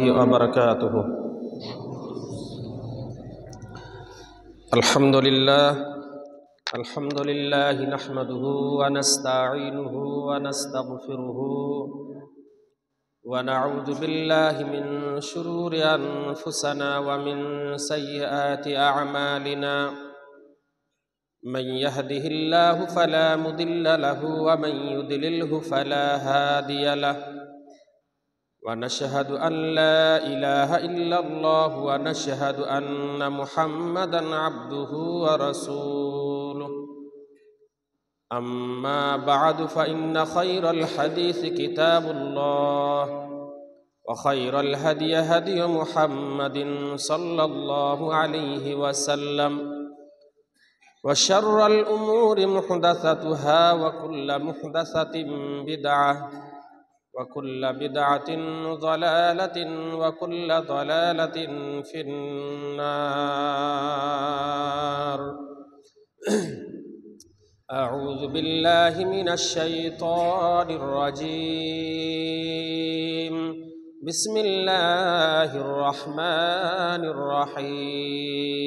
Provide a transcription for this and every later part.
وبركاته. الحمد لله نحمده ونستعينه ونستغفره ونعوذ بالله من شرور أنفسنا ومن سيئات أعمالنا. من يهده الله فلا مضل له ومن يضلله فلا هادي له. ونشهد أن لا إله إلا الله ونشهد أن محمدًا عبده ورسوله. أما بعد فإن خير الحديث كتاب الله وخير الهدي هدي محمد صلى الله عليه وسلم وشر الأمور محدثاتها وكل محدثة بدعة وكل بدعة ضلالة وكل ضلالة في النار. أعوذ بالله من الشيطان الرجيم. بسم الله الرحمن الرحيم.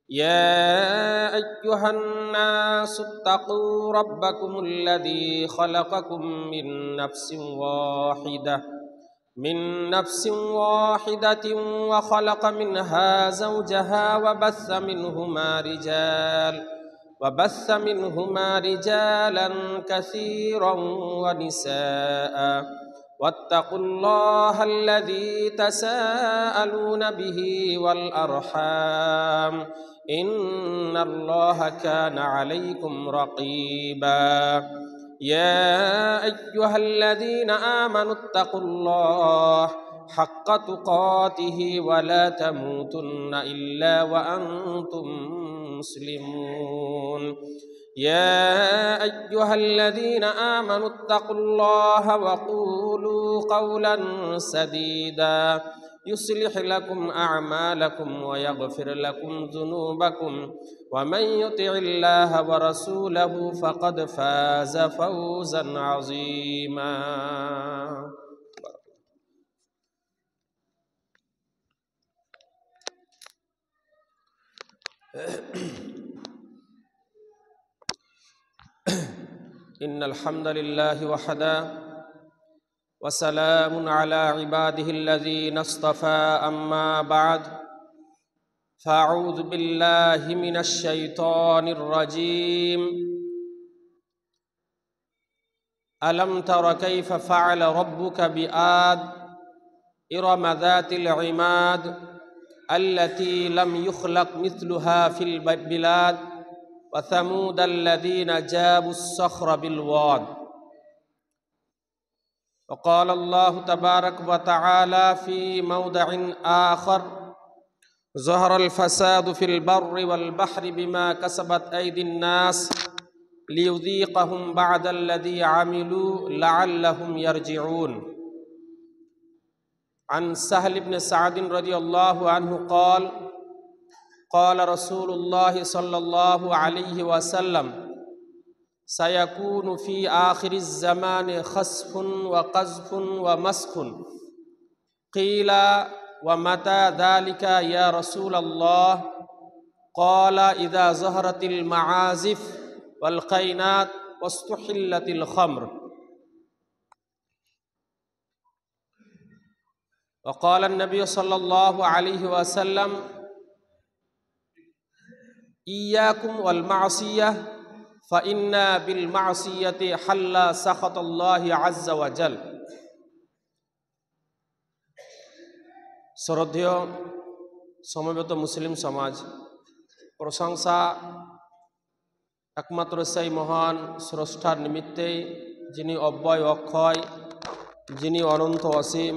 يا أيها الناس اتقوا ربكم الذي خلقكم من نفس واحدة وخلق منها زوجها وبث منهما رجالا كثيرا ونساء. واتقوا الله الذي تساءلون به والأرحام إن الله كان عليكم رقيبا. يا أيها الذين آمنوا اتقوا الله حق تقاته ولا تموتن إلا وأنتم مسلمون. يا أيها الذين آمنوا اتقوا الله وقولوا قولا سديدا يصلح لكم أعمالكم ويغفر لكم ذنوبكم ومن يطع الله ورسوله فقد فاز فوزا عظيما. إن الحمد لله وحده وسلام على عباده الذين اصطفى. أما بعد فأعوذ بالله من الشيطان الرجيم. ألم تر كيف فعل ربك بآد إرم ذات العماد التي لم يخلق مثلها في البلاد وثمود الذين جابوا الصخر بالواد. وقال الله تبارك وتعالى في موضع آخر ظهر الفساد في البر والبحر بما كسبت أيدي الناس ليذيقهم بعد الذي عملوا لعلهم يرجعون. عن سهل بن سعد رضي الله عنه قال قال رسول الله صلى الله عليه وسلم سيكون في آخر الزمان خسف وقذف ومسخ. قيل ومتى ذلك يا رسول الله؟ قال إذا ظهرت المعازف والقينات واستحلت الخمر. وقال النبي صلى الله عليه وسلم إياكم والمعصية فإن بالمعصية حل سخط الله عز وجل. শ্রদ্ধেয় সমবেত মুসলিম সমাজ, প্রশংসা একমাত্র সেই মহান স্রষ্টার নিমিত্তে যিনি অব্যয় অক্ষয়, যিনি অনন্ত অসীম,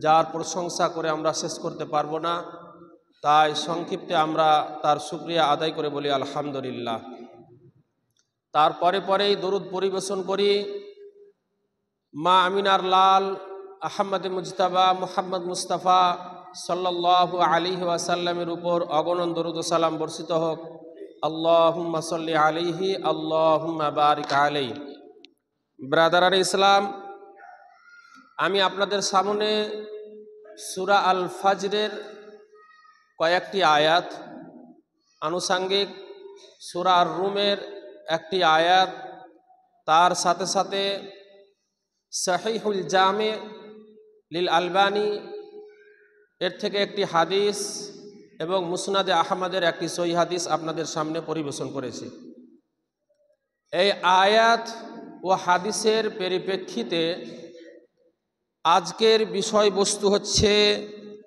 যার প্রশংসা করে আমরা শেষ করতে পারবো না। তাই সংক্ষিপ্তে আমরা তার শুকরিয়া আদায় করে বলি আলহামদুলিল্লাহ। তারপরে পরেই দরুদ পরিবেশন করি মা আমিনার লাল আহমদ মুজতাবা মুহাম্মদ মুস্তাফা সাল্লাল্লাহু আলাইহি ওয়াসাল্লামের উপর অগণন দরুদ ও সালাম বর্ষিত হোক। আল্লাহুম্মা সাল্লি আলাইহি আল্লাহুম্মা বারিক আলাইহি। ব্রাদারান ইসলাম, আমি আপনাদের সামনে সূরা আল ফাজরের কয়েকটি আয়াত, আনুষাঙ্গিক সূরা আর রুমের একটি আয়াত, তার সাথে সাথে সহিহুল জামে লিল আলবানী এর থেকে একটি হাদিস এবং মুসনাদে আহমদের একটি সহিহ হাদিস আপনাদের সামনে পরিবেশন করেছি। এই আয়াত ও হাদিসের পরিপ্রেক্ষিতে আজকের বিষয়বস্তু হচ্ছে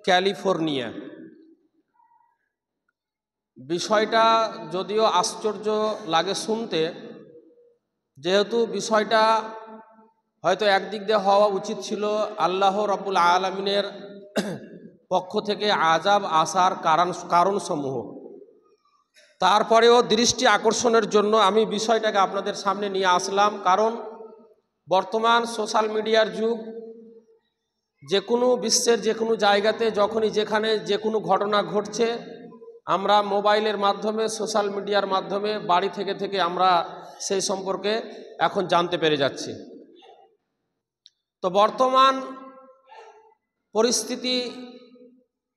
ক্যালিফোর্নিয়া। বিষয়টা যদিও আশ্চর্য লাগে শুনতে, যেহেতু বিষয়টা হয়তো একদিক দিয়ে হওয়া উচিত ছিল আল্লাহ রাব্বুল আলামিনের পক্ষ থেকে আযাব আসার কারণসমূহ, তারপরেও দৃষ্টি আকর্ষণের জন্য আমি বিষয়টাকে আপনাদের সামনে নিয়ে আসলাম। কারণ বর্তমান সোশ্যাল মিডিয়ার যুগ, যে কোনো বিশ্বের যে কোনো জায়গাতে যখনই যেখানে যে কোনো ঘটনা ঘটছে, আমরা মোবাইলের মাধ্যমে সোশ্যাল মিডিয়ার মাধ্যমে বাড়ি থেকে থেকে আমরা সেই সম্পর্কে এখন জানতে পেরে যাচ্ছি। তো বর্তমান পরিস্থিতি,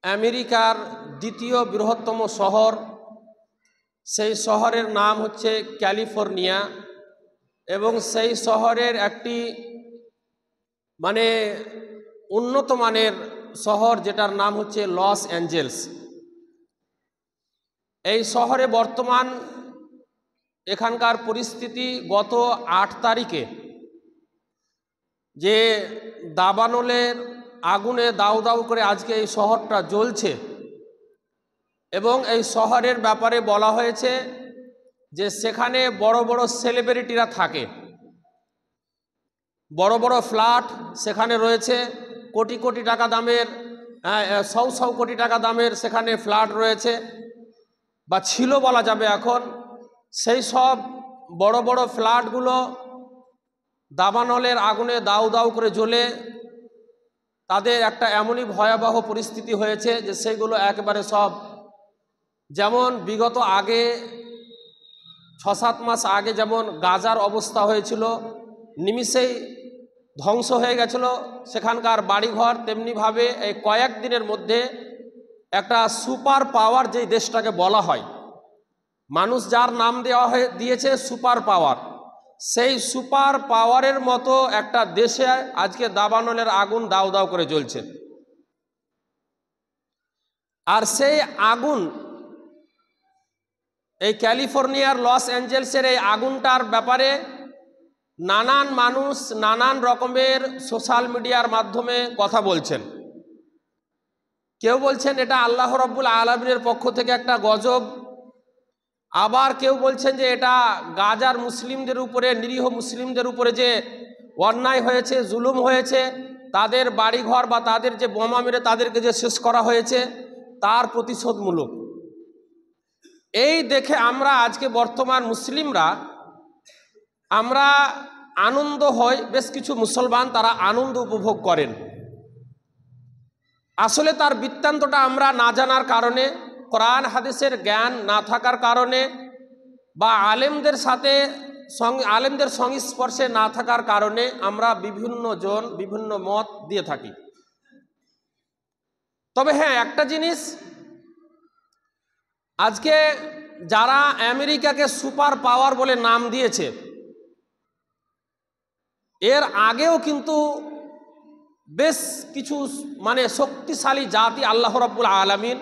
আমেরিকার দ্বিতীয় বৃহত্তম শহর, সেই শহরের নাম হচ্ছে ক্যালিফোর্নিয়া, এবং সেই শহরের একটি উন্নত মানের শহর যেটার নাম হচ্ছে লস অ্যাঞ্জেলস। এই শহরে বর্তমান এখানকার পরিস্থিতি, গত 8 তারিখে যে দাবানলের আগুনে দাউ দাউ করে আজকে এই শহরটা জ্বলছে, এবং এই শহরের ব্যাপারে বলা হয়েছে যে সেখানে বড় বড় সেলিব্রিটিরা থাকে, বড় বড় ফ্ল্যাট সেখানে রয়েছে, কোটি কোটি টাকা দামের, 100 কোটি টাকা দামের সেখানে ফ্ল্যাট রয়েছে, বা ছিল বলা যাবে এখন। সেই সব বড় বড় ফ্ল্যাটগুলো দাবানলের আগুনে দাউ দাউ করে জ্বলে তাদের একটা এমনই ভয়াবহ পরিস্থিতি হয়েছে যে সেগুলো একেবারে সব, যেমন বিগত আগে 6-7 মাস আগে যেমন গাজার অবস্থা হয়েছিল, নিমিষেই ধ্বংস হয়ে গেছিল সেখানকার বাড়িঘর, তেমনিভাবে এই কয়েক দিনের মধ্যে একটা সুপার পাওয়ার যেই দেশটাকে বলা হয়, মানুষ যার নাম দিয়েছে সুপার পাওয়ার, সেই সুপার পাওয়ারের মতো একটা দেশে আজকে দাবানলের আগুন দাউ দাউ করে জ্বলছে। আর সেই আগুন, এই ক্যালিফোর্নিয়ার লস অ্যাঞ্জেলসের এই আগুনটার ব্যাপারে নানান মানুষ নানান রকমের সোশ্যাল মিডিয়ার মাধ্যমে কথা বলছেন। কেউ বলছেন এটা আল্লাহ রাব্বুল আলামিনের পক্ষ থেকে একটা গজব, আবার কেউ বলছেন যে এটা গাজার মুসলিমদের উপরে, নিরীহ মুসলিমদের উপরে যে অন্যায় হয়েছে, জুলুম হয়েছে, তাদের বাড়িঘর বা তাদের যে বোমা মেরে তাদেরকে যে শেষ করা হয়েছে তার প্রতিশোধমূলক। এই দেখে আমরা আজকে বর্তমান মুসলিমরা আমরা আনন্দ হই, বেশ কিছু মুসলমান তারা আনন্দ উপভোগ করেন। আসলে তার বৃত্তান্তটা আমরা না জানার কারণে, কোরআন হাদিসের জ্ঞান না থাকার কারণে, বা আলেমদের সংস্পর্শে না থাকার কারণে আমরা বিভিন্ন জন বিভিন্ন মত দিয়ে থাকি। তবে হ্যাঁ, একটা জিনিস, আজকে যারা আমেরিকাকে সুপার পাওয়ার বলে নাম দিয়েছে, এর আগেও কিন্তু বেশ কিছু শক্তিশালী জাতি আল্লাহ রাব্বুল আলামিন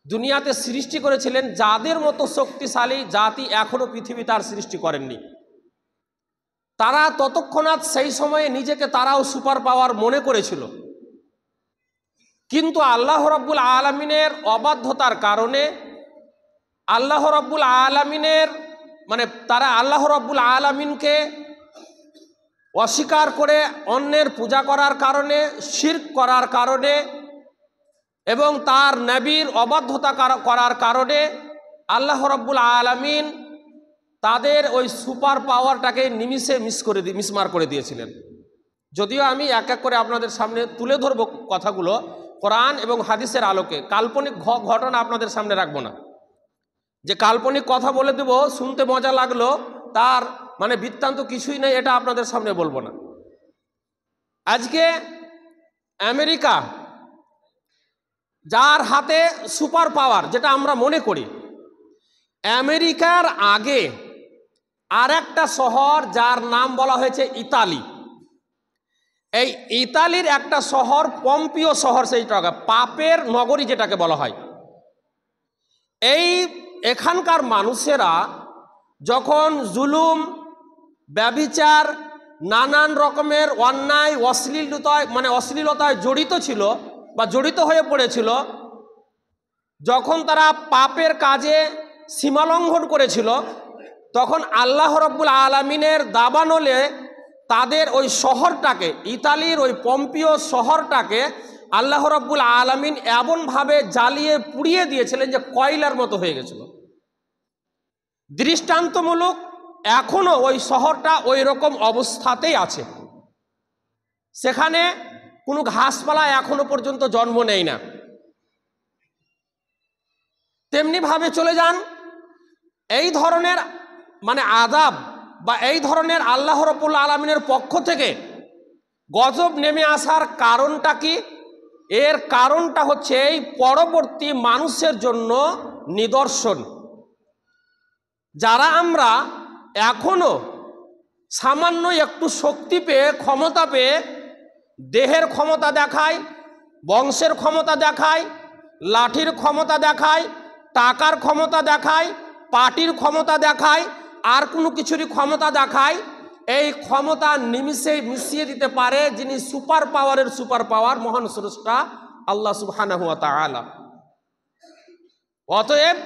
দুনিয়াতে সৃষ্টি করেছিলেন, যাদের মতো শক্তিশালী জাতি এখনো পৃথিবী তার সৃষ্টি করেননি। তারা ততক্ষণাৎ সেই সময়ে নিজেকে তারাও সুপার পাওয়ার মনে করেছিল, কিন্তু আল্লাহ রাব্বুল আলামিনের অবাধ্যতার কারণে, আল্লাহ রাব্বুল আলামিনের তারা আল্লাহ রাব্বুল আলামিনকে অস্বীকার করে অন্যের পূজা করার কারণে, শিরক করার কারণে, এবং তার নবীর অবাধ্যতা করার কারণে আল্লাহ রাব্বুল আলামিন তাদের ওই সুপার পাওয়ারটাকে নিমিষে মিসমার করে দিয়েছিলেন। যদিও আমি এক এক করে আপনাদের সামনে তুলে ধরব কথাগুলো কোরআন এবং হাদিসের আলোকে, কাল্পনিক ঘটনা আপনাদের সামনে রাখবো না। যে কাল্পনিক কথা বলে দেব, শুনতে মজা লাগলো, তার বৃত্তান্ত কিছুই নেই, এটা আপনাদের সামনে বলবো না। আজকে আমেরিকা, যার হাতে সুপার পাওয়ার যেটা আমরা মনে করি, আমেরিকার আগে আর একটা শহর যার নাম বলা হয়েছে ইতালি। এই ইতালির একটা শহর পম্পিও শহর, সেইটাকে পাপের নগরী যেটাকে বলা হয়। এখানকার মানুষেরা যখন জুলুম, ব্যভিচার, নানান রকমের অন্যায়, অশ্লীলতায় জড়িত ছিল বা জড়িত হয়ে পড়েছিল, যখন তারা পাপের কাজে সীমালঙ্ঘন করেছিল, তখন আল্লাহ রাব্বুল আলামিনের দাবানলে তাদের ওই শহরটাকে, ইতালির ওই পম্পিও শহরটাকে আল্লাহ রাব্বুল আলামিন এমনভাবে জ্বালিয়ে পুড়িয়ে দিয়েছিলেন যে কয়লার মতো হয়ে গেছিল। দৃষ্টান্তমূলক এখনো ওই শহরটা ওই রকম অবস্থাতেই আছে। সেখানে কোনো ঘাসপালা এখনো পর্যন্ত জন্ম নেয় না। তেমনিভাবে চলে যান, এই ধরনের আযাব বা এই ধরনের আল্লাহ রাব্বুল আলামিনের পক্ষ থেকে গজব নেমে আসার কারণটা কি? এর কারণটা হচ্ছে এই পরবর্তী মানুষের জন্য নিদর্শন। যারা আমরা এখনো সামান্য একটু শক্তি পেয়ে, ক্ষমতা পেয়ে, দেহের ক্ষমতা দেখায়, বংশের ক্ষমতা দেখায়, লাঠির ক্ষমতা দেখায়, টাকার ক্ষমতা দেখায়, পার্টির ক্ষমতা দেখায়, আর কোনো কিছুরই ক্ষমতা দেখায়, এই ক্ষমতা নিমিষেই মিশিয়ে দিতে পারে যিনি সুপার পাওয়ারের সুপার পাওয়ার, মহান স্রষ্টা আল্লাহ সুবহানাহু ওয়া তাআলা। অতএব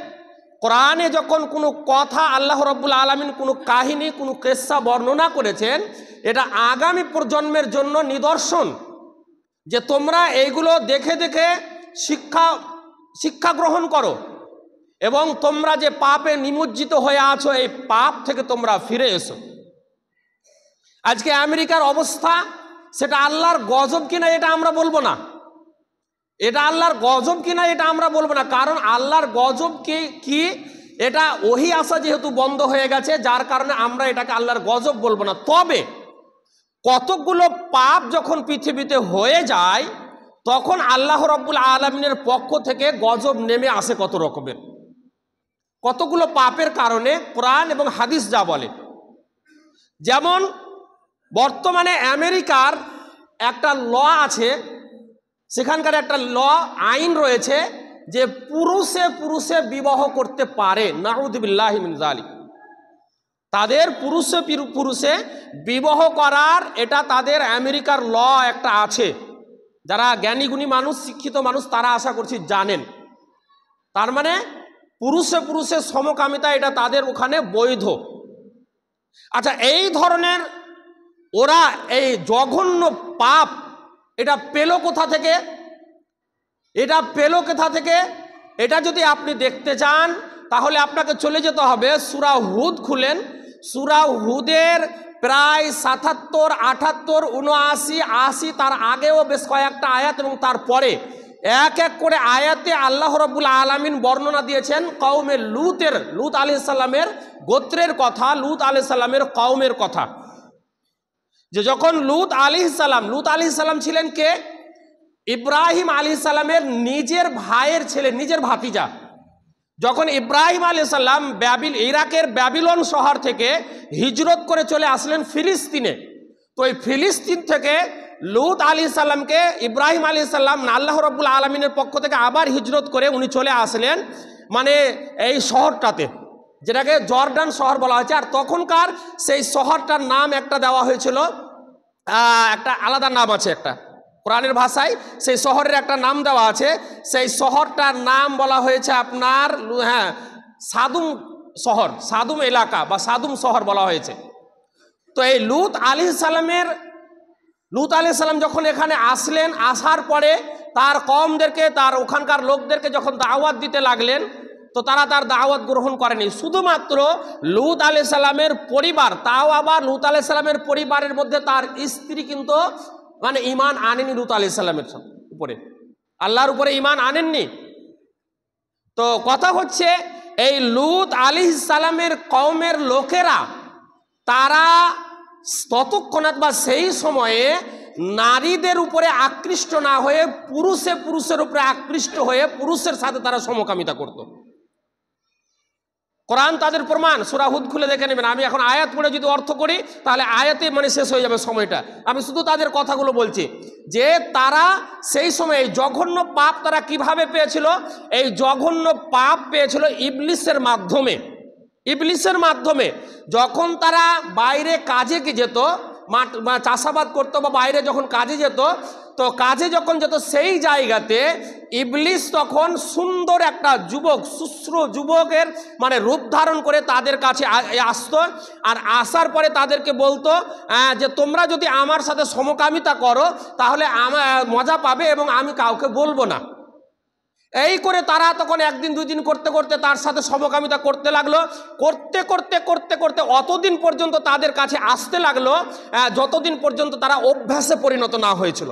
কোরআনে যখন কোনো কথা আল্লাহ রাব্বুল আলামিন কোনো কাহিনী, কোনো কিসসা বর্ণনা করেছেন, এটা আগামী প্রজন্মের জন্য নিদর্শন যে তোমরা এইগুলো দেখে দেখে শিক্ষা গ্রহণ করো এবং তোমরা যে পাপে নিমজ্জিত হয়ে আছো, এই পাপ থেকে তোমরা ফিরে এসো। আজকে আমেরিকার অবস্থা, সেটা আল্লাহর গজব কিনা এটা আমরা বলবো না, এটা আল্লাহর গজব কিনা এটা আমরা বলবো না, কারণ আল্লাহর গজব কি এটা ওহী আসা যেহেতু বন্ধ হয়ে গেছে, যার কারণে আমরা এটাকে আল্লাহর গজব বলবো না। তবে কতগুলো পাপ যখন পৃথিবীতে হয়ে যায়, তখন আল্লাহ রাব্বুল আলামিনের পক্ষ থেকে গজব নেমে আসে কত রকমের, কতগুলো পাপের কারণে কোরআন এবং হাদিস যা বলে। যেমন বর্তমানে আমেরিকার একটা ল আছে, সেখানকার একটা আইন রয়েছে যে পুরুষে পুরুষে বিবাহ করতে পারে, নাউযুবিল্লাহি মিন যালিক। তাদের পুরুষে পুরুষে বিবাহ করার এটা তাদের আমেরিকার ল একটা আছে। যারা জ্ঞানীগুণী মানুষ, শিক্ষিত মানুষ, তারা আশা করছি জানেন। তার মানে পুরুষে পুরুষে সমকামিতা এটা তাদের ওখানে বৈধ। আচ্ছা, এই ধরনের ওরা এই জঘন্য পাপ এটা পেল কোথা থেকে? এটা যদি আপনি দেখতে চান তাহলে আপনাকে চলে যেতে হবে সূরা হুদ খুলেন। সূরা হুদের প্রায় ৭৭, ৭৮, ৭৯, ৮০, তার আগেও বেশ কয়েকটা আয়াত এবং তারপরে এক এক করে আয়াতে আল্লাহ রাব্বুল আলামিন বর্ণনা দিয়েছেন কওমে লুত আলাইহিস সালামের গোত্রের কথা, লুত আলাইহিস সালামের কওমের কথা। যে যখন লুত আলাইহিস সালাম ছিলেন কে? ইব্রাহিম আলাইহিস সালামের নিজের ভাইয়ের ছেলে, নিজের ভাতিজা। যখন ইব্রাহিম আলাইহিস সালাম ইরাকের ব্যাবিলন শহর থেকে হিজরত করে চলে আসলেন ফিলিস্তিনে, তো এই ফিলিস্তিন থেকে লুত আলাইহিস সালামকে ইব্রাহিম আলাইহিস সালাম আল্লাহ রাব্বুল আলামিনের পক্ষ থেকে আবার হিজরত করে উনি চলে আসলেন এই শহরটাতে, যেটাকে জর্ডান শহর বলা হয়েছে। আর তখনকার সেই শহরটার নাম একটা দেওয়া হয়েছিল, একটা আলাদা নাম আছে, একটা কোরআনের ভাষায় সেই শহরের একটা নাম দেওয়া আছে। সেই শহরটার নাম বলা হয়েছে আপনার সাদুম শহর, সাদুম এলাকা বা সাদুম শহর বলা হয়েছে। তো এই লুত আলাইহিস সালাম যখন এখানে আসলেন, আসার পরে তার কওমদেরকে, তার ওখানকার লোকদেরকে যখন দাওয়াত দিতে লাগলেন, তো তারা তার দাওয়াত গ্রহণ করেনি। শুধুমাত্র লুত আলাইহিস সালামের পরিবার, তাও আবার লুত আলাইহিস সালামের পরিবারের মধ্যে তার স্ত্রী কিন্তু ঈমান আনেনি লুত আলাইহিস সালামের উপরে, আল্লাহর উপরে ঈমান আনেননি। তো কথা হচ্ছে এই লুত আলাইহিস সালামের কওমের লোকেরা, তারা ততক্ষণাৎ বা সেই সময়ে নারীদের উপরে আকৃষ্ট না হয়ে পুরুষের উপরে আকৃষ্ট হয়ে পুরুষের সাথে তারা সমকামিতা করত। কোরআন তাদের প্রমাণ, সূরা হুদ খুলে দেখে নেবেন। আমি এখন আয়াত পড়ে যদি অর্থ করি তাহলে আয়াতে মানে শেষ হয়ে যাবে সময়টা। আমি শুধু তাদের কথাগুলো বলছি যে তারা সেই সময় এই জঘন্য পাপ তারা কিভাবে পেয়েছিল। এই জঘন্য পাপ পেয়েছিল ইবলিসের মাধ্যমে। ইবলিসের মাধ্যমে যখন তারা বাইরে কাজে যেত, চাষাবাদ করতো বা বাইরে যখন কাজে যেত, তো কাজে যখন যেত সেই জায়গাতে ইবলিস তখন সুন্দর একটা যুবক, শুশ্র যুবকের মানে রূপ ধারণ করে তাদের কাছে আসতো। আর আসার পরে তাদেরকে বলতো যে তোমরা যদি আমার সাথে সমকামিতা করো তাহলে আমার মজা পাবে এবং আমি কাউকে বলবো না। এই করে তারা তখন একদিন দুই দিন করতে করতে তার সাথে সমকামিতা করতে লাগলো। করতে করতে করতে করতে অতদিন পর্যন্ত তাদের কাছে আসতে লাগলো যতদিন পর্যন্ত তারা অভ্যাসে পরিণত না হয়েছিল।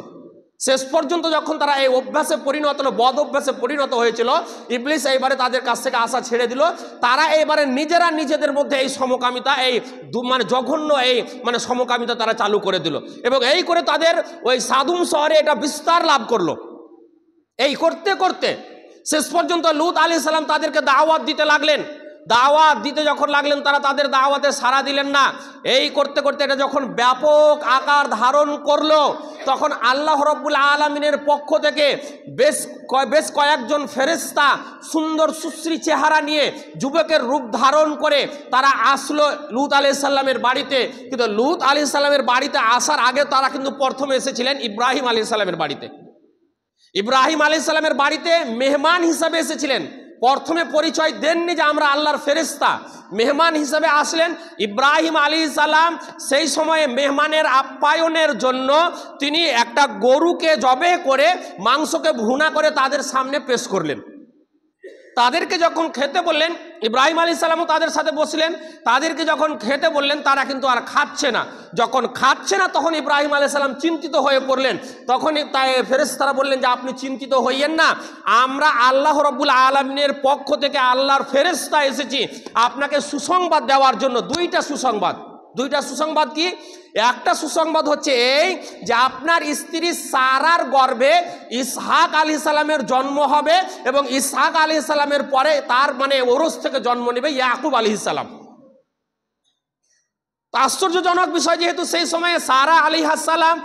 শেষ পর্যন্ত যখন তারা এই অভ্যাসে পরিণত হলো, বদ অভ্যাসে পরিণত হয়েছিল, ইবলিস এইবারে তাদের কাছ থেকে আসা ছেড়ে দিল। তারা এইবারে নিজেরা নিজেদের মধ্যে এই সমকামিতা, এই মানে জঘন্য এই মানে সমকামিতা তারা চালু করে দিল এবং এই করে তাদের ওই সাদুম শহরে এটা বিস্তার লাভ করলো। এই করতে করতে শেষ পর্যন্ত লূত আলাইহিস সালাম তাদেরকে দাওয়াত দিতে লাগলেন। দাওয়াত দিতে যখন লাগলেন তারা তাদের দাওয়াতে সাড়া দিলেন না। এই করতে করতে এটা যখন ব্যাপক আকার ধারণ করলো তখন আল্লাহ রাব্বুল আলামিনের পক্ষ থেকে বেশ কয়েকজন ফেরেশতা সুন্দর সুশ্রী চেহারা নিয়ে যুবকের রূপ ধারণ করে তারা আসলো লূত আলাইহিস সালামের বাড়িতে। কিন্তু লূত আলাইহিস সালামের বাড়িতে আসার আগে তারা কিন্তু প্রথমে এসেছিলেন ইব্রাহিম আলাইহিস সালামের বাড়িতে। ইব্রাহিম আলাইহিস সালামের বাড়িতে মেহমান হিসাবে এসেছিলেন। প্রথমে পরিচয় দেননি যে আমরা আল্লাহর ফেরেশতা, মেহমান হিসাবে আসলেন। ইব্রাহিম আলাইহিস সালাম সেই সময়ে মেহমানের আপ্যায়নের জন্য তিনি একটা গরুকে জবেহ করে মাংসকে ভুনা করে তাদের সামনে পেশ করলেন। তাদেরকে যখন খেতে বললেন, ইব্রাহিম আলাইহিস সালামও তাদের সাথে বসলেন। তাদেরকে যখন খেতে বললেন তারা কিন্তু আর খাচ্ছে না। যখন খাচ্ছে না তখন ইব্রাহিম আলাইহিস সালাম চিন্তিত হয়ে পড়লেন। তখনই তাই ফেরেশতারা বললেন যে আপনি চিন্তিত হইয়েন না, আমরা আল্লাহ রাব্বুল আলামিনের পক্ষ থেকে আল্লাহর ফেরেশতা এসেছি আপনাকে সুসংবাদ দেওয়ার জন্য। দুইটা সুসংবাদ কি? একটা সুসংবাদ হচ্ছে এই যে আপনার স্ত্রী সারার গর্ভে ইসহাক আলাইহিস সালামের জন্ম হবে এবং ইসহাক আলাইহিস সালামের পরে তার মানে ওরস থেকে জন্ম নেবে ইয়াকুব আলাইহিস সালাম। আশ্চর্যজনক বিষয়, যেহেতু সেই সময়ে সারা আলাইহিস সালাম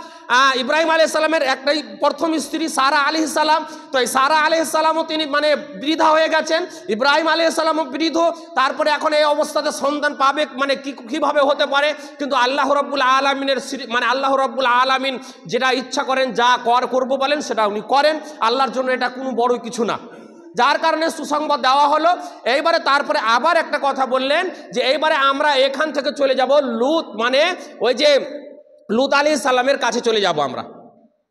ইব্রাহিম আলাইহিস সালামের একটাই প্রথম স্ত্রী সারা আলাইহিস সালাম। তো এই সারা আলাইহিস সালামও তিনি মানে বৃদ্ধা হয়ে গেছেন, ইব্রাহিম আলাইহিস সালামও বৃদ্ধ। তারপরে এখন এই অবস্থাতে সন্তান পাবে মানে কিভাবে হতে পারে? কিন্তু আল্লাহ রাব্বুল আলামিনের মানে আল্লাহ রাব্বুল আলামিন যেটা ইচ্ছা করেন, যা করবো বলেন সেটা উনি করেন। আল্লাহর জন্য এটা কোনো বড় কিছু না, যার কারণে সুসংবাদ দেওয়া হলো। এইবারে তারপরে আবার একটা কথা বললেন যে এইবারে আমরা এখান থেকে চলে যাব লূত মানে ওই যে লূত আলাইহিস সালামের কাছে চলে যাব আমরা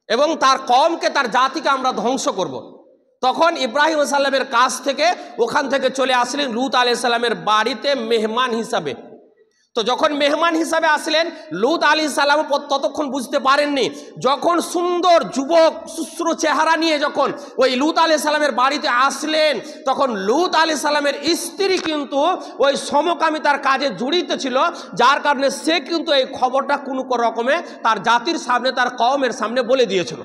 এবং তার কওমকে, তার জাতিকে আমরা ধ্বংস করব। তখন ইব্রাহিম আলাইহিস সালামের কাছ থেকে ওখান থেকে চলে আসলেন লূত আলাইহিস সালামের বাড়িতে মেহমান হিসাবে। তো যখন মেহমান হিসাবে আসলেন লূত আলাইহিস সালাম ততক্ষণ বুঝতে পারেননি। যখন সুন্দর যুবক শুশ্র চেহারা নিয়ে যখন ওই লূত আলাইহিস সালামের বাড়িতে আসলেন তখন লূত আলাইহিস সালামের স্ত্রী কিন্তু ওই সমকামিতার কাজে জড়িত ছিল, যার কারণে সে কিন্তু এই খবরটা কোনো রকমে তার জাতির সামনে, তার কওমের সামনে বলে দিয়েছিল।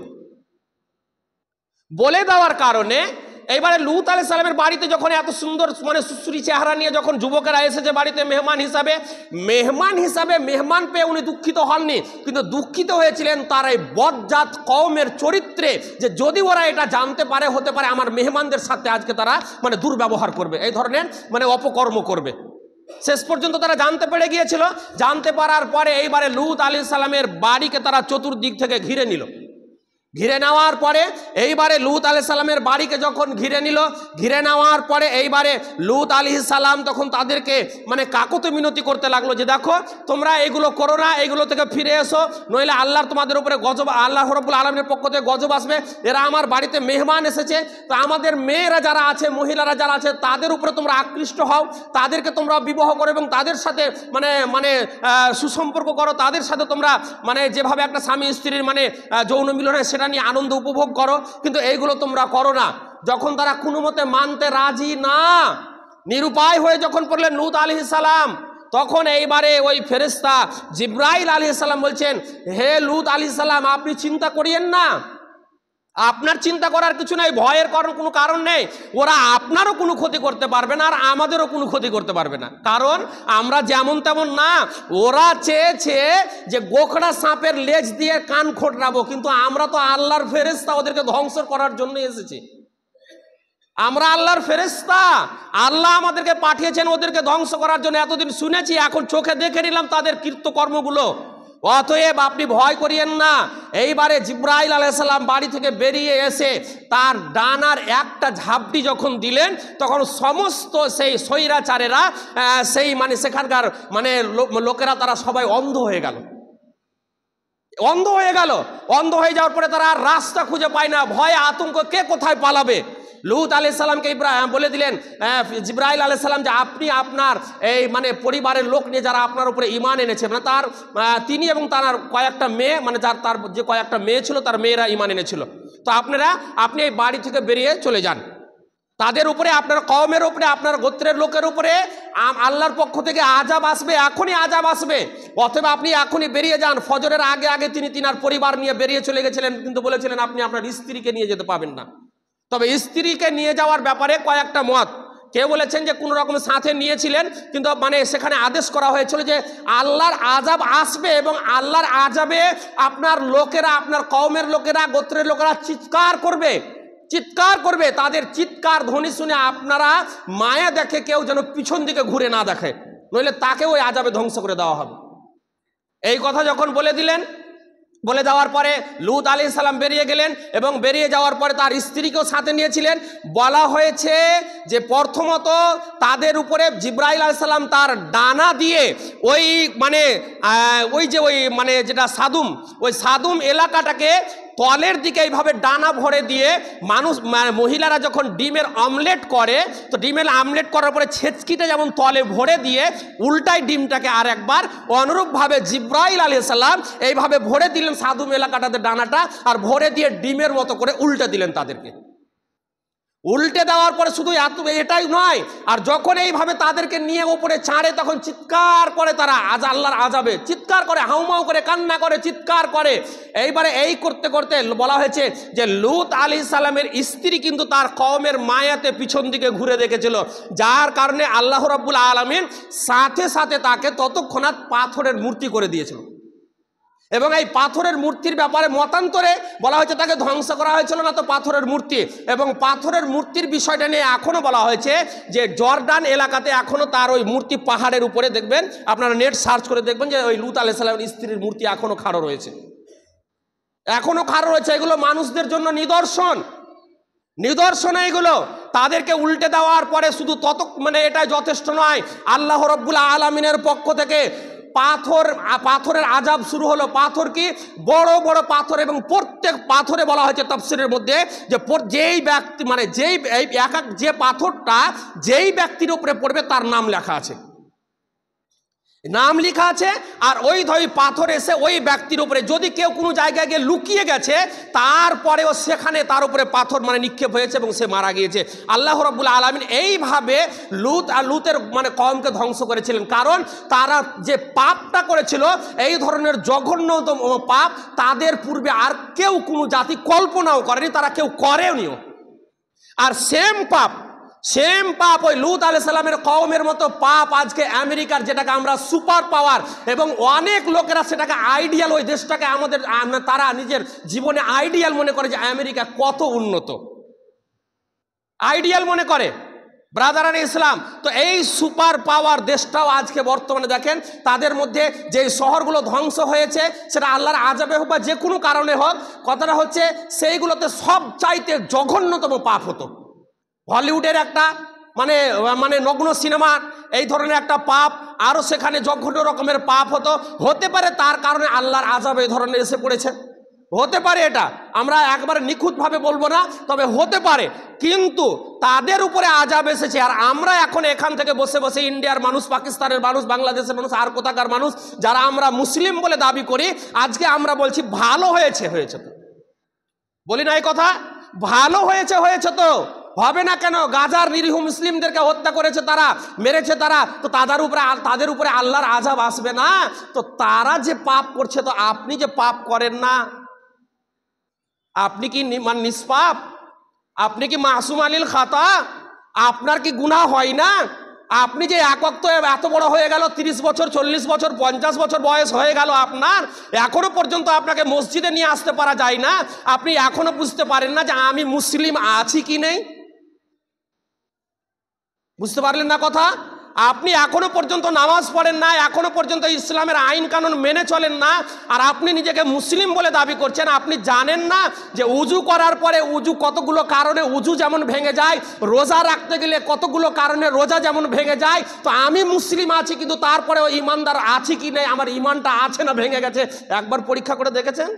বলে দেওয়ার কারণে এইবারে লূত আলাইহিস সালামের বাড়িতে যখন এত সুন্দর মানে সুশ্রী চেহারা নিয়ে যখন যুবকেরা এসেছে বাড়িতে মেহমান হিসাবে মেহমান পেয়ে উনি দুঃখিত হননি, কিন্তু দুঃখিত হয়েছিলেন তার এই বজ্জাত কওমের চরিত্রে, যে যদি ওরা এটা জানতে পারে হতে পারে আমার মেহমানদের সাথে আজকে তারা মানে দুর্ব্যবহার করবে, এই ধরনের মানে অপকর্ম করবে। শেষ পর্যন্ত তারা জানতে পেরে গিয়েছিল। জানতে পারার পরে এইবারে লূত আলাইহিস সালামের বাড়িকে তারা চতুর্দিক থেকে ঘিরে নিল। ঘিরে নেওয়ার পরে এইবারে লূত আলাইহিস সালামের বাড়িকে যখন ঘিরে নিল, ঘিরে নেওয়ার পরে এইবারে লূত আলাইহিস সালাম তখন তাদেরকে মানে কাকুতি মিনতি করতে লাগলো যে দেখো তোমরা এগুলো করো না, এগুলো থেকে ফিরে এসো, নইলে আল্লাহর তোমাদের উপরে গজব, আল্লাহ রাব্বুল আলামিনের পক্ষ থেকে গজব আসবে। এরা আমার বাড়িতে মেহমান এসেছে, তো আমাদের মেয়েরা যারা আছে, মহিলারা যারা আছে তাদের উপরে তোমরা আকৃষ্ট হও, তাদেরকে তোমরা বিবাহ করো এবং তাদের সাথে মানে মানে সুসম্পর্ক করো, তাদের সাথে তোমরা মানে যেভাবে একটা স্বামী স্ত্রীর মানে যৌন মিলন হয় সেটা নিয়ে আনন্দ উপভোগ করো, কিন্তু এইগুলো তোমরা করো না। যখন তারা কোনো মতে মানতে রাজি না, নিরুপায় হয়ে যখন পড়লেন লূত আলাইহিস সালাম, তখন এইবারে ওই ফেরেশতা জিব্রাইল আলাইহিস সালাম বলছেন, হে লূত আলাইহিস সালাম, আপনি চিন্তা করিয়েন না, আপনার চিন্তা করার কিছু নাই, ভয়ের কোনো কারণ নেই। ওরা আপনারও কোনো ক্ষতি করতে পারবে না আর আমাদেরও কোনো ক্ষতি করতে পারবে না, কারণ আমরা যেমন তেমন না। ওরা চেয়েছে যে গোখরা সাপের লেজ দিয়ে কান খোঁটরাবো, কিন্তু আমরা তো আল্লাহর ফেরেশতা, ওদেরকে ধ্বংস করার জন্য এসেছি। আমরা আল্লাহর ফেরেশতা, আল্লাহ আমাদেরকে পাঠিয়েছেন ওদেরকে ধ্বংস করার জন্য। এতদিন শুনেছি, এখন চোখে দেখে নিলাম তাদের কৃতকর্মগুলো। অতএব আপনি ভয় করিয়েন না। এইবারে জিব্রাইল আলাইহিস সালাম বাড়ি থেকে বেরিয়ে এসে তার ডানার একটা ঝাপটি যখন দিলেন, তখন সমস্ত সেই স্বৈরাচারেরা, সেই মানে সেখানকার মানে লোকেরা, তারা সবাই অন্ধ হয়ে গেল। অন্ধ হয়ে গেল। অন্ধ হয়ে যাওয়ার পরে তারা আর রাস্তা খুঁজে পায় না, ভয়ে আতঙ্ক, কে কোথায় পালাবে। লূত আলাইহিস সালামকে বলে দিলেন জিব্রাইল আলাইহিস সালাম যে আপনি আপনার এই মানে পরিবারের লোক নিয়ে যারা আপনার উপরে ঈমান এনেছে, মানে তার তিনি এবং তার কয়েকটা মেয়ে, মানে তার যে কয়েকটা মেয়ে ছিল তার মেয়েরা ঈমান এনেছিল, তো আপনি এই বাড়ি থেকে বেরিয়ে চলে যান। তাদের উপরে, আপনার কওমের উপরে, আপনার গোত্রের লোকের উপরে আল্লাহর পক্ষ থেকে আযাব আসবে, এখনই আযাব আসবে। অথবা আপনি এখনই বেরিয়ে যান। ফজরের আগে আগে তিনি তিনার পরিবার নিয়ে বেরিয়ে চলে গেছিলেন, কিন্তু বলেছিলেন আপনি আপনার স্ত্রীকে নিয়ে যেতে পাবেন না। তবে স্ত্রীকে নিয়ে যাওয়ার ব্যাপারে কয়েকটা মত। কেউ বলেছেন যে কোনো রকম সাথে নিয়েছিলেন, কিন্তু মানে সেখানে আদেশ করা হয়েছিল যে আল্লাহর আযাব আসবে এবং আল্লাহর আযাবে আপনার লোকেরা, আপনার কওমের লোকেরা, গোত্রের লোকেরা চিৎকার করবে, চিৎকার করবে। তাদের চিৎকার ধ্বনি শুনে আপনারা মায়া দেখে কেউ যেন পিছন দিকে ঘুরে না দেখে, নইলে তাকে ওই আযাবে ধ্বংস করে দেওয়া হবে। এই কথা যখন বলে দিলেন, বলে যাওয়ার পরে লূত আলাইহিস সালাম বেরিয়ে গেলেন এবং বেরিয়ে যাওয়ার পরে তার স্ত্রীকেও সাথে নিয়েছিলেন। বলা হয়েছে যে প্রথমত তাদের উপরে জিব্রাইল আলাইহিস সালাম তার ডানা দিয়ে ওই মানে যেটা সাদুম, ওই সাদুম এলাকাটাকে তলের দিকে এইভাবে ডানা ভরে দিয়ে মহিলারা যখন ডিমের অমলেট করে, তো ডিমের অমলেট করার পরে ছেচকিটা যেমন তলে ভরে দিয়ে উল্টাই ডিমটাকে আর একবার অনুরূপভাবে জিব্রাইল আলাইহিস সালাম এইভাবে ভরে দিলেন সাদুম এলাকাটাতে ডানাটা, আর ভরে দিয়ে ডিমের মতো করে উল্টে দিলেন তাদেরকে। উল্টে দেওয়ার পরে শুধু এটাই নয়, আর যখন এইভাবে তাদেরকে নিয়ে ওপরে ছাড়ে তখন চিৎকার করে তারা আল্লাহর আযাবে, চিৎকার করে, হাউমাউ করে, কান্না করে, চিৎকার করে। এইবারে এই করতে করতে বলা হয়েছে যে লূত আলাইহিস সালামের স্ত্রী কিন্তু তার কওমের মায়াতে পিছন দিকে ঘুরে দেখেছিল, যার কারণে আল্লাহ রাব্বুল আলামিন সাথে সাথে তাকে ততক্ষণাৎ পাথরের মূর্তি করে দিয়েছিল। এবং এই পাথরের মূর্তির ব্যাপারে মতান্তরে বলা হয়েছে তাকে ধ্বংস করা হয়েছিল না, তো পাথরের মূর্তি। এবং পাথরের মূর্তির বিষয়টা নিয়ে এখনো বলা হয়েছে যে জর্ডান এলাকাতে এখনো তার ওই মূর্তি পাহাড়ের উপরে, দেখবেন আপনারা নেট সার্চ করে দেখবেন যে ওই লূত আলাইহিস সালামের স্ত্রীর মূর্তি এখনো খাড়ো রয়েছে, এখনো খাড়ো রয়েছে। এগুলো মানুষদের জন্য নিদর্শন, নিদর্শন এগুলো। তাদেরকে উল্টে দেওয়ার পরে শুধু মানে এটাই যথেষ্ট নয়, আল্লাহ রাব্বুল আলামিনের পক্ষ থেকে পাথরের আযাব শুরু হলো। পাথর কি? বড় বড় পাথর, এবং প্রত্যেক পাথরে বলা হয়েছে তাফসীরের মধ্যে যে যেই ব্যক্তি মানে যে পাথরটা যেই ব্যক্তির উপরে পড়বে তার নাম লেখা আছে, নাম লেখা আছে। আর ওই পাথর এসে ওই ব্যক্তির উপরে, যদি কেউ কোনো জায়গায় গিয়ে লুকিয়ে গেছে তারপরেও সেখানে তার উপরে পাথর মানে নিক্ষেপ হয়েছে এবং সে মারা গিয়েছে। আল্লাহ রাব্বুল আলামিন এইভাবে লূতের মানে কওমকে ধ্বংস করেছিলেন, কারণ তারা যে পাপটা করেছিল, এই ধরনের জঘন্যতম পাপ তাদের পূর্বে আর কেউ কোনো জাতি কল্পনাও করেনি, তারা কেউ করেওনিও। আর সেম পাপ ওই লূত আলাইহিস সালামের কওমের মতো পাপ আজকে আমেরিকার, যেটাকে আমরা সুপার পাওয়ার, এবং অনেক লোকেরা সেটাকে আইডিয়াল, ওই দেশটাকে তারা নিজের জীবনে আইডিয়াল মনে করে যে আমেরিকা কত উন্নত, আইডিয়াল মনে করে। ব্রাদারান ইসলাম, তো এই সুপার পাওয়ার দেশটাও আজকে বর্তমানে দেখেন তাদের মধ্যে যে শহরগুলো ধ্বংস হয়েছে, সেটা আল্লাহর আযাবে হোক বা যে কোনো কারণে হোক, কথাটা হচ্ছে সেইগুলোতে সব চাইতে জঘন্যতম পাপ হতো। হলিউডের একটা মানে নগ্ন সিনেমা, এই ধরনের একটা পাপ, আরও সেখানে জঘন্য রকমের পাপ হতে পারে, তার কারণে আল্লাহর আযাব এই ধরনের এসে পড়েছে। হতে পারে, এটা আমরা একবারে নিখুঁতভাবে বলবো না, তবে হতে পারে। কিন্তু তাদের উপরে আযাব এসেছে, আর আমরা এখন এখান থেকে বসে বসে ইন্ডিয়ার মানুষ, পাকিস্তানের মানুষ, বাংলাদেশের মানুষ, আর কোথাকার মানুষ যারা আমরা মুসলিম বলে দাবি করি, আজকে আমরা বলছি ভালো হয়েছে তো, বলি না এই কথা? ভালো হয়েছে তো, হবে না কেন? গাজার নিরীহ মুসলিমদেরকে হত্যা করেছে তারা, মেরেছে তারা, তো তাদের উপরে আল্লাহর আযাব আসবে না? তো তারা যে পাপ করছে, তো আপনি যে পাপ করেন না, আপনি কি নিষ্পাপ? আপনি কি মাসুম আলিল খাতা? আপনার কি গুনাহ হয় না? আপনি যে এক ওয়াক্ত এত বড় হয়ে গেল, 30 বছর 40 বছর 50 বছর বয়স হয়ে গেল আপনার, এখনো পর্যন্ত আপনাকে মসজিদে নিয়ে আসতে পারা যায় না? আপনি এখনো বুঝতে পারেন না যে আমি মুসলিম আছি কি নেই? বুঝতে পারলেন না কথা? আপনি এখনো পর্যন্ত নামাজ পড়েন না, এখনো পর্যন্ত ইসলামের আইন কানুন মেনে চলেন না, আর আপনি নিজেকে মুসলিম বলে দাবি করছেন। আপনি জানেন না যে উজু করার পরে কতগুলো কারণে উজু যেমন ভেঙে যায়, রোজা রাখতে গেলে কতগুলো কারণে রোজা যেমন ভেঙে যায়। তো আমি মুসলিম আছি, কিন্তু তারপরেও ইমানদার আছি কি নেই, আমার ইমানটা আছে না ভেঙে গেছে, একবার পরীক্ষা করে দেখেছেন?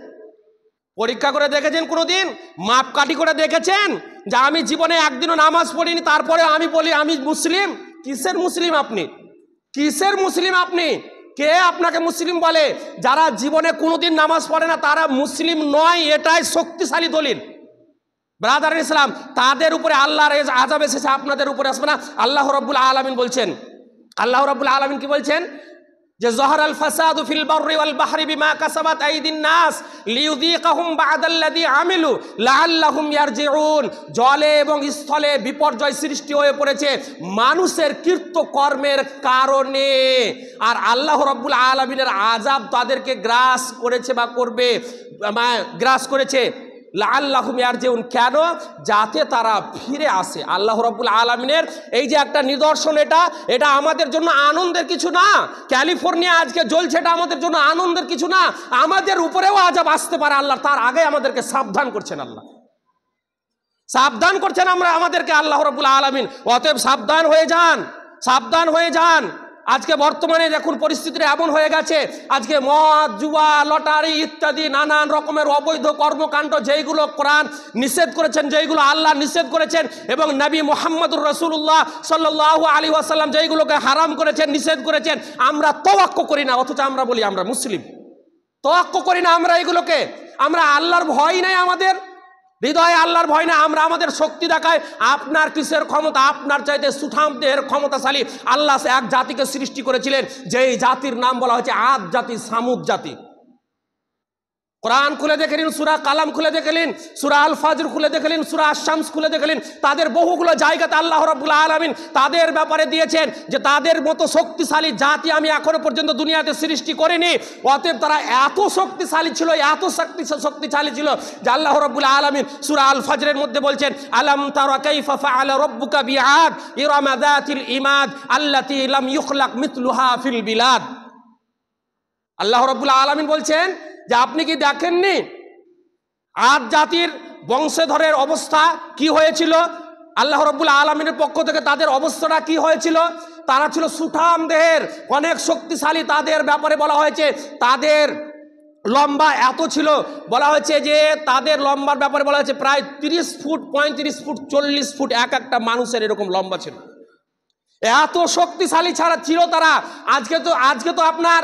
পরীক্ষা করে দেখেছেন কোনোদিন? মাপকাঠি করে দেখেছেন যে আমি জীবনে একদিনও নামাজ পড়িনি, তারপরে আমি বলি আমি মুসলিম? কিসের মুসলিম আপনি? কিসের মুসলিম আপনি? কে আপনাকে মুসলিম বলে? যারা জীবনে কোনোদিন নামাজ পড়ে না তারা মুসলিম নয়, এটাই শক্তিশালী দলিল। ব্রাদার ইসলাম, তাদের উপরে আল্লাহর আযাব এসেছে, আপনাদের উপরে আসবে না। আল্লাহ রাব্বুল আলামিন বলছেন, আল্লাহ রাব্বুল আলামিন কি বলছেন? যে জহরাল ফাসাদু ফিল বাররি ওয়াল বাহরি বিমা কাসাবাত আইদিন নাস লিইউযীকাহুম বা'দাল্লাযী আমিলু লাআল্লাহুম ইয়ারজিউন। জলে এবং স্থলে বিপর্যয় সৃষ্টি হয়ে পড়েছে মানুষের কৃতকর্মের কারণে, আর আল্লাহ রাব্বুল আলামিনের আযাব তাদেরকে গ্রাস করেছে বা করবে, গ্রাস করেছে। লাআল্লাহুম ইয়ারজিউন, কেন? যাতে তারা ফিরে আসে। আল্লাহ রাব্বুল আলামিনের এই যে একটা নিদর্শন, এটা আমাদের জন্য আনন্দের কিছু না। ক্যালিফোর্নিয়া আজকে জ্বলছে, এটা আমাদের জন্য আনন্দের কিছু না। আমাদের উপরেও আযাব আসতে পারে আল্লাহ, তার আগে আমাদেরকে সাবধান করছেন আল্লাহ, সাবধান করছেন আমাদেরকে আল্লাহ রাব্বুল আলামিন। অতএব সাবধান হয়ে যান, সাবধান হয়ে যান। আজকে বর্তমানে দেখুন পরিস্থিতিটা এমন হয়ে গেছে, আজকে মদ, জুয়া, লটারি ইত্যাদি নানান রকমের অবৈধ কর্মকাণ্ড, যেইগুলো কোরআন নিষেধ করেছেন, যেইগুলো আল্লাহ নিষেধ করেছেন, এবং নবী মুহাম্মদুর রাসূলুল্লাহ সাল্লাল্লাহু আলাইহি ওয়াসাল্লাম যেইগুলোকে হারাম করেছেন, নিষেধ করেছেন, আমরা তাওয়াক্কুল করি না, অথচ আমরা বলি আমরা মুসলিম। তাওয়াক্কুল করি না আমরা এগুলোকে। আমরা আল্লাহর ভয় নাই, আমাদের হৃদয়ে আল্লাহর ভয় না, আমরা আমাদের শক্তি দেখায়। আপনার কিসের ক্ষমতা? আপনার চাইতে সুঠাম দেহের ক্ষমতাশালী আল্লাহ এক জাতিকে সৃষ্টি করেছিলেন, যেই জাতির নাম বলা হয়েছে আদ জাতি, সামুদ জাতি। কোরআন খুলে দেখে নিন, সূরা কালাম খুলে দেখে নিন, সূরা আল ফাজর খুলে দেখে নিন, সূরা আশ-শামস খুলে দেখে নিন। তাদের বহুগুলো জায়গাতে আল্লাহ রাব্বুল আলামিন তাদের ব্যাপারে দিয়েছেন যে তাদের মতো শক্তিশালী জাতি আমি এখনো পর্যন্ত দুনিয়াতে সৃষ্টি করিনি। অতএব তারা এত শক্তিশালী ছিল, এত শক্তিশালী ছিল যে আল্লাহ রাব্বুল আলামিন সূরা আল ফাজরের মধ্যে বলছেন, আলাম তারা কাইফা ফাআলা রাব্বুকা বিআদ ইরামা যাতিল ইমাদ আল্লাতী লাম ইখলাক মিথলুহা ফিল বিলাদ। আল্লাহ রাব্বুল আলামিন বলছেন যে আপনি কি দেখেননি আদ জাতির বংশধরের অবস্থা কি হয়েছিল? আল্লাহ রাব্বুল আলামিনের পক্ষ থেকে তাদের অবস্থাটা কি হয়েছিল? তারা ছিল সুঠাম দেহের, অনেক শক্তিশালী। তাদের ব্যাপারে বলা হয়েছে তাদের লম্বা এত ছিল, বলা হয়েছে যে তাদের লম্বার ব্যাপারে বলা হয়েছে প্রায় 30 ফুট, 35 ফুট, 40 ফুট এক একটা মানুষের এরকম লম্বা ছিল। এত শক্তিশালী ছাড়া ছিল তারা। আজকে তো আপনার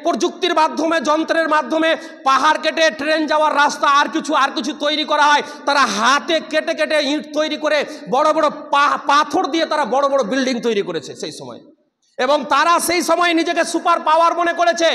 প্রযুক্তির মাধ্যমে, যন্ত্রের মাধ্যমে পাহাড় কেটে ট্রেন যাওয়ার রাস্তা আর কিছু তৈরি করা হয়। তারা হাতে কেটে কেটে ইট তৈরি করে বড় বড় পাথর দিয়ে তারা বড় বড় বিল্ডিং তৈরি করেছে সেই সময়। এবং তারা সেই সময় নিজেকে সুপার পাওয়ার মনে করেছে।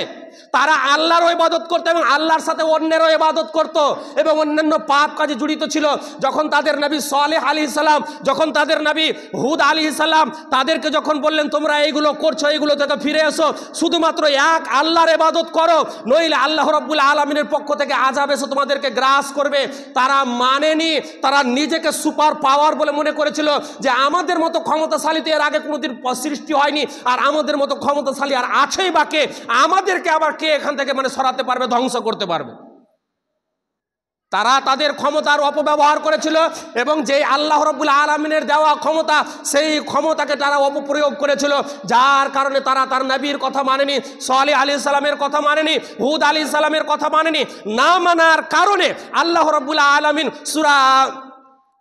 তারা আল্লাহরও ইবাদত করতো এবং আল্লাহর সাথে অন্যেরও ইবাদত করত এবং অন্যান্য পাপ কাজে জড়িত ছিল। যখন তাদের নবী সালেহ আলাইহিস সালাম, যখন তাদের নবী হুদ আলাইহিস সালাম তাদেরকে যখন বললেন তোমরা এইগুলো করছো, এইগুলো থেকে ফিরে এসো, শুধুমাত্র এক আল্লাহর ইবাদত করো, নইলে আল্লাহ রাব্বুল আলামিনের পক্ষ থেকে আযাব এসে তোমাদেরকে গ্রাস করবে, তারা মানেনি। তারা নিজেকে সুপার পাওয়ার বলে মনে করেছিল যে আমাদের মতো ক্ষমতাশালী তো এর আগে কোনোদিন সৃষ্টি হয়নি, আর আমাদের মতো ক্ষমতাশালী আর আছেই বা কে? আমাদেরকে আবার কে এখান থেকে সরাতে পারবে, ধ্বংস করতে পারবে? তারা তাদের ক্ষমতার অপব্যবহার করেছিল এবং যে আল্লাহ রাব্বুল আলামিনের দেওয়া ক্ষমতা, সেই ক্ষমতাকে তারা অপপ্রয়োগ করেছিল, যার কারণে তারা তার নবীর কথা মানেনি, সালেহ আলাইহিস সালামের কথা মানেনি, হুদ আলাইহিস সালামের কথা মানেনি। না মানার কারণে আল্লাহ রাব্বুল আলামিন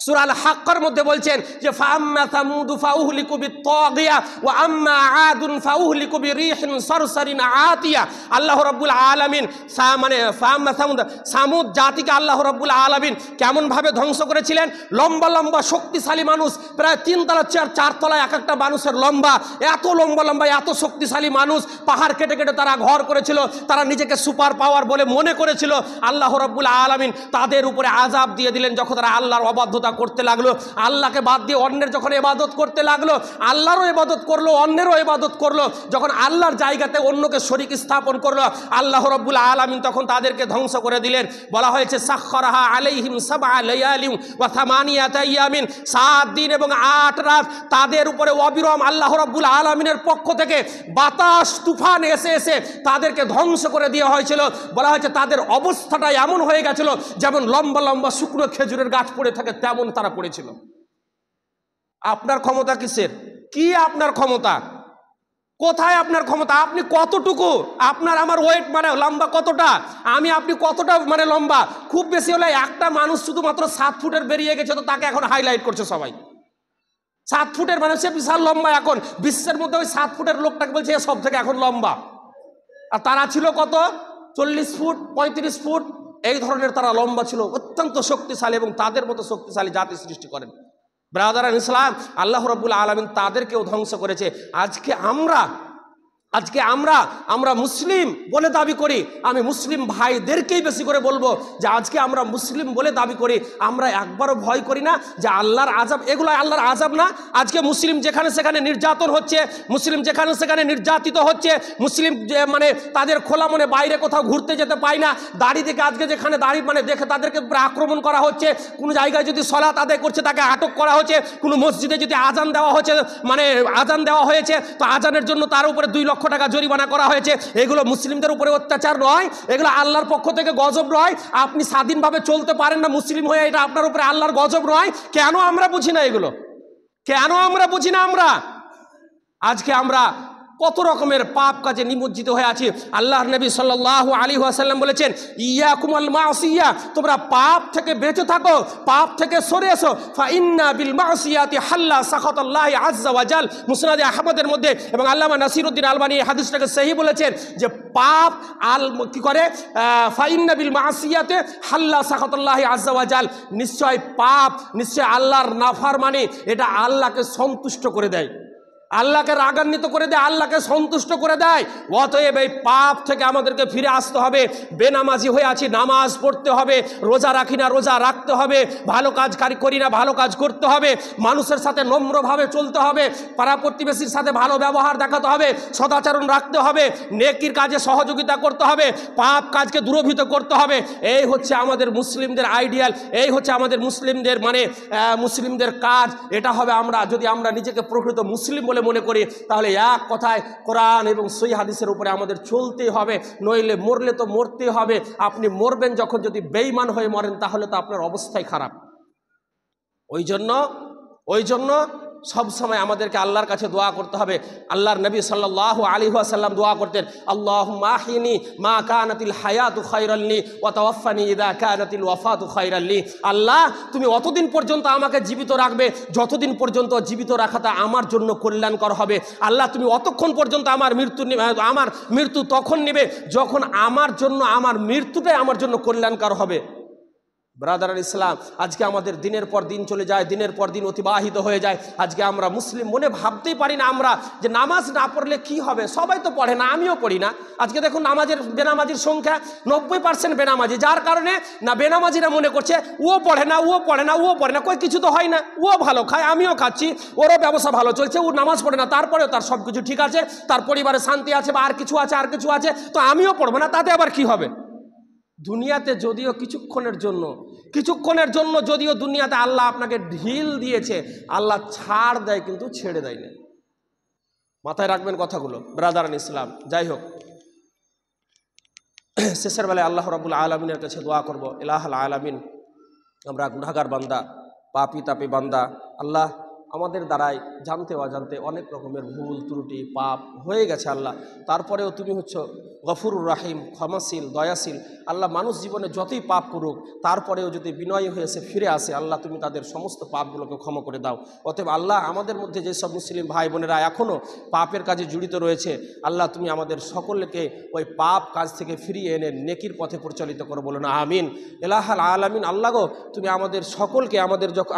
সূরা আল হাক্কার মধ্যে বলছেন যে ফাআম্মা সামুদু ফাউহলিকু বিত্তাগিয়া ওয়া আম্মা আদুন ফাউহলিকু বিরিহিন সারসারিন আতিয়া। আল্লাহ রাব্বুল আলামিন ফাআম্মা সামুদ জাতিকে আল্লাহ রাব্বুল আলামিন কেমন ভাবে ধ্বংস করেছিলেন। লম্বা লম্বা শক্তিশালী মানুষ, প্রায় 3 তলা 4 তলা এক একটা মানুষের লম্বা, এত লম্বা লম্বা এত শক্তিশালী মানুষ। পাহাড় কেটে কেটে তারা ঘর করেছিল, তারা নিজেকে সুপার পাওয়ার বলে মনে করেছিল। আল্লাহ রাব্বুল আলামিন তাদের উপরে আযাব দিয়ে দিলেন যখন তারা আল্লাহর অবাধ্যতা করতে লাগলো, আল্লাহকে বাদ দিয়ে অন্যের যখন ইবাদত করতে লাগলো, আল্লাহরও ইবাদত করলো অন্যেরও ইবাদত করলো, যখন আল্লাহর জায়গাতে অন্যকে শরীক স্থাপন করলো, আল্লাহ রাব্বুল আলামিন তখন তাদেরকে ধ্বংস করে দিলেন। বলা হয়েছে সাখখারাহা আলাইহিম সাবআ লায়ালিন ওয়া থামানিয়াতা আইয়ামিন, 7 দিন এবং 8 রাত তাদের উপরে অবিরাম আল্লাহ রাব্বুল আলামিনের পক্ষ থেকে বাতাস তুফান এসে এসে তাদেরকে ধ্বংস করে দেওয়া হয়েছিল। বলা হয়েছে তাদের অবস্থাটা এমন হয়ে গেছিল যেমন লম্বা লম্বা শুকনো খেজুরের গাছ পড়ে থাকে তেমন তারা পড়েছিল। আপনার ক্ষমতা কিসের? কি আপনার ক্ষমতা? কোথায় আপনার ক্ষমতা? আপনি কতটুকু? আপনার আমার ওয়েট লম্বা কতটা? আপনি কতটা লম্বা? খুব বেশি হলে একটা মানুষ শুধুমাত্র 7 ফুটের বেরিয়ে গেছে, তো তাকে এখন হাইলাইট করছে সবাই। 7 ফুটের সে বিশাল লম্বা। এখন বিশ্বের মধ্যে ওই 7 ফুটের লোকটাকে বলছে সব থেকে এখন লম্বা। আর তারা ছিল কত? 40 ফুট 35 ফুট এই ধরনের তারা লম্বা ছিল, অত্যন্ত শক্তিশালী, এবং তাদের মতো শক্তিশালী জাতি সৃষ্টি করেন। ব্রাদার ইসলাম, আল্লাহ রাব্বুল আলামিন তাদেরকেও ধ্বংস করেছে। আজকে আমরা মুসলিম বলে দাবি করি। আমি মুসলিম ভাইদেরকেই বেশি করে বলবো যে আজকে আমরা মুসলিম বলে দাবি করি, আমরা একবারও ভয় করি না যে আল্লাহর আযাব, এগুলো আল্লাহর আযাব না। আজকে মুসলিম যেখানে সেখানে নির্যাতন হচ্ছে, মুসলিম যেখানে সেখানে নির্যাতিত হচ্ছে, মুসলিম তাদের খোলা মনে বাইরে কোথাও ঘুরতে যেতে পায় না। দাড়ি থেকে আজকে যেখানে দাড়ি দেখে তাদেরকে আক্রমণ করা হচ্ছে। কোনো জায়গায় যদি সলাত আদায় করছে তাকে আটক করা হচ্ছে। কোনো মসজিদে যদি আজান দেওয়া হচ্ছে আজান দেওয়া হয়েছে তো আজানের জন্য তার উপরে 2 লক্ষ টাকা জরিমানা করা হয়েছে। এগুলো মুসলিমদের উপরে অত্যাচার নয়, এগুলো আল্লাহর পক্ষ থেকে গজব নয়। আপনি স্বাধীনভাবে চলতে পারেন না মুসলিম হয়ে, এটা আপনার উপরে আল্লাহর গজব নয়। কেন আমরা বুঝি না এগুলো? কেন আমরা বুঝি না? আজকে আমরা কত রকমের পাপ কাজে নিমজ্জিত হয়ে আছি। আল্লাহর নবী সাল্লাল্লাহু আলাইহি ওয়াসাল্লাম বলেছেন ইয়াকুমুল মাসিয়া, তোমরা পাপ থেকে বেঁচে থাকো, পাপ থেকে সরে এসো। ফা ইন্না বিল মাসিয়াতি হাল্লা সাখাতাল্লাহি আযজা ওয়া জাল, মুসনাদ আহমদের মধ্যে, এবং আল্লামা নাসিরউদ্দিন আলবানী এই হাদিসটাকে সহিহ বলেছেন যে পাপ কি করে, ফা ইন্না বিল মাসিয়াতি হাল্লা সাখাতাল্লাহি আযজা ওয়া জাল, নিশ্চয় পাপ, নিশ্চয় আল্লাহর নাফরমানি, এটা আল্লাহকে সন্তুষ্ট করে দেয়, আল্লাহকে রাগান্বিত করে দেয়, আল্লাহকে সন্তুষ্ট করে দেয়। অতএব এই পাপ থেকে আমাদেরকে ফিরে আসতে হবে। বেনামাজি হয়ে আছি, নামাজ পড়তে হবে। রোজা রাখি না, রোজা রাখতে হবে। ভালো কাজ করি না, ভালো কাজ করতে হবে। মানুষের সাথে নম্রভাবে চলতে হবে। পাড়া প্রতিবেশীর সাথে ভালো ব্যবহার দেখাতে হবে। সদাচরণ রাখতে হবে। নেকির কাজে সহযোগিতা করতে হবে। পাপ কাজকে দূরভূত করতে হবে। এই হচ্ছে আমাদের মুসলিমদের আইডিয়াল, এই হচ্ছে আমাদের মুসলিমদের মুসলিমদের কাজ। এটা হবে যদি আমরা নিজেকে প্রকৃত মুসলিম বলে মনে করি, তাহলে এক কথায় কোরআন এবং সহিহ হাদিসের উপরে আমাদের চলতেই হবে, নইলে মরলে তো মরতেই হবে। আপনি মরবেন যখন, যদি বেঈমান হয়ে মরেন তাহলে তো আপনার অবস্থাই খারাপ। ওই জন্য সবসময় আমাদেরকে আল্লাহর কাছে দোয়া করতে হবে। আল্লাহর নবী সাল্লাল্লাহু আলাইহি ওয়াসাল্লাম দোয়া করতেন, আল্লাহুম্মা আহিনি মা কানাতিল হায়াতু খায়রাল লি ওয়া তাওয়াফানি ইযা কানাতিল ওয়াফাতু খায়রাল লি। আল্লাহ, তুমি অতদিন পর্যন্ত আমাকে জীবিত রাখবে যতদিন পর্যন্ত জীবিত রাখাটা আমার জন্য কল্যাণকর হবে। আল্লাহ, তুমি অতক্ষণ পর্যন্ত আমার মৃত্যু তখন নেবে যখন আমার মৃত্যুটাই আমার জন্য কল্যাণকর হবে। ব্রাদার ইসলাম, আজকে আমাদের দিনের পর দিন চলে যায়, দিনের পর দিন অতিবাহিত হয়ে যায়। আজকে আমরা মুসলিম মনে ভাবতেই পারি না আমরা যে নামাজ না পড়লে কি হবে। সবাই তো পড়ে না, আমিও পড়ি না। আজকে দেখুন বেনামাজির সংখ্যা 90% বেনামাজি, যার কারণে না বেনামাজিরা মনে করছে ও পড়ে না, কই কিছু তো হয় না, ও ভালো খায়, আমিও খাচ্ছি, ওরও ব্যবসা ভালো চলছে, ও নামাজ পড়ে না, তারপরেও তার সব কিছু ঠিক আছে, তার পরিবারে শান্তি আছে, বা আর কিছু আছে, তো আমিও পড়বো না, তাতে আবার কি হবে? দুনিয়াতে যদিও কিছুক্ষণের জন্য যদিও দুনিয়াতে আল্লাহ আপনাকে ঢিল দিয়েছে, আল্লাহ ছাড় দেয় কিন্তু ছেড়ে দেয় না। মাথায় রাখবেন কথাগুলো ব্রাদার ইসলাম। যাই হোক, শেষের বেলায় আল্লাহ রাব্বুল আলামিনের কাছে দোয়া করব, ইলাহুল আলামিন, আমরা গুনাহগার বান্দা, পাপী তাপী বান্দা, আল্লাহ আমাদের দ্বারাই জানতে অজান্তে অনেক রকমের ভুল ত্রুটি পাপ হয়ে গেছে আল্লাহ। তারপরেও তুমি হচ্ছ গফুরুর রাহিম, ক্ষমাশীল, দয়াশীল। আল্লাহ মানুষ জীবনে যতই পাপ করুক তারপরেও যদি বিনয়ী হয়েছে ফিরে আসে, আল্লাহ তুমি তাদের সমস্ত পাপগুলোকে ক্ষমা করে দাও। অতএব আল্লাহ আমাদের মধ্যে যেসব মুসলিম ভাই বোনেরা এখনও পাপের কাজে জড়িত রয়েছে, আল্লাহ তুমি আমাদের সকলকে ওই পাপ কাজ থেকে ফিরিয়ে এনে নেকির পথে পরিচালিত করো, বলো না আমিন। এলাহাল আলামিন। আল্লাহ গো, তুমি আমাদের সকলকে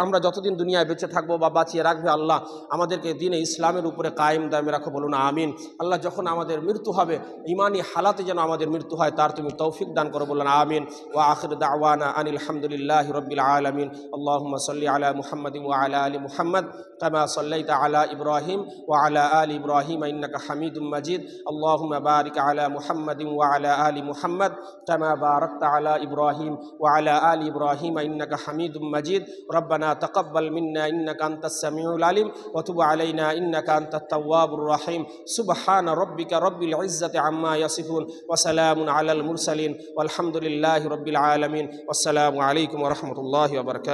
আমরা যতদিন দুনিয়ায় বেঁচে থাকবো বা বাঁচিয়ে রাখবে আল্লাহ, আমাদেরকে দিনে ইসলামের উপরে কায়েম দায়েমে রাখো, বলো না আমিন। আল্লাহ যখন আমাদের মৃত্যু হবে ইমানি হালাতে যেন আমাদের মৃত্যু হয়, তার তুমি তৌফিক দান করো, বলো না আমিন। ওয়া আখির দাওয়ানা আনিল হামদুলিল্লাহি রাব্বিল আলামিন। আল্লাহুম্মা সাল্লি আলা মুহাম্মাদিন ওয়া আলা আলি মুহাম্মাদ কামা সাল্লাইতা আলা ইব্রাহিম ওয়া আলা আলি ইব্রাহিম ইন্নাকা হামিদুম মাজিদ। আল্লাহুম্মা বারিক আলা মুহাম্মাদিন ওয়া আলা আলি মুহাম্মাদ কামা বারাকতা আলা ইব্রাহিম ওয়া আলা আলি ইব্রাহিম ইন্নাকা হামিদুম মাজিদ। রব্বানা তাকাব্বাল মিন্না ইন্নাকা আনতাস সামিউল আলিম ওয়া তুব আলাইনা ইন্নাকা আনতাত তাওয়াবুর রহিম। সুবহানা রাব্বিকা রাব্বিল ইজ্জাতি আম্মা ইয়াসিফুন ওয়া সালামুন আলাল মুরসালিন ওয়ালহামদুলিল্লাহি রাব্বিল আলামিন। আসসালামু আলাইকুম ওয়া রাহমাতুল্লাহি ওয়া বারাকাতুহু।